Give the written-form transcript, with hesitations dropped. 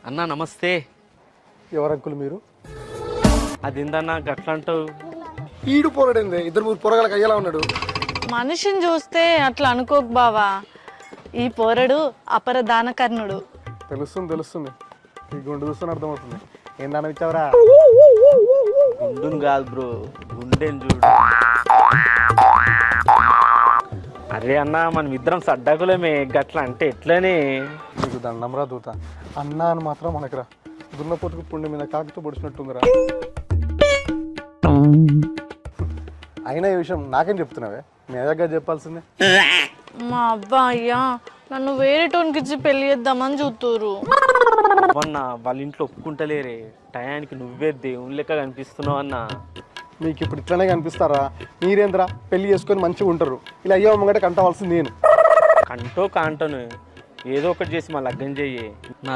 అన్నా నమస్తే. ఎవరు అంకుల్ మీరు? అదేందన్నా గట్లా అంటావు? ఈడు పోరాడింది, ఇద్దరు మూడు పొరగాలకు అయ్యేలా ఉన్నాడు. మనిషిని చూస్తే అట్లా అనుకోకు బావా. ఈ పోరడు అపర దానకర్ణుడు. తెలుస్తుంది. ఈ గుండు చూస్తున్న అర్థమవుతుంది. ఏం దానం ఇచ్చావురా? గుండును కాదు బ్రో, గుండెని చూడు. అరే అన్న మనం ఇద్దరం సడ్డాకులమే, గట్లా అంటే ఎట్లనే? నీకు దండంరా దూత. అన్నా అని మాత్రం మనకురా. దున్నపోతుకు పుండి మీద కాకుతో పొడిచినట్టుందిరా. అయినా ఈ విషయం నాకేం చెప్తున్నావే? మీ దగ్గర చెప్పాల్సిందే. మా అబ్బా అయ్యా నన్ను వేరే టోన్కి ఇచ్చి పెళ్లి చేద్దామని చూతురు. అన్న వాళ్ళ ఇంట్లో ఒప్పుకుంటలేరే. టయానికి నువ్వే దేవుని లెక్క కనిపిస్తున్నావు అన్న. మీకు ఇప్పుడు ఇట్లనే కనిపిస్తారా? మీరేంద్రా పెళ్లి చేసుకొని మంచిగా ఉంటారు. ఇలా అయ్యో అమ్మగడ్డ కంటవలసింది నేను. కంటో కాంటోను ఏదో ఒకటి చేసి మా లగ్గం చెయ్యి.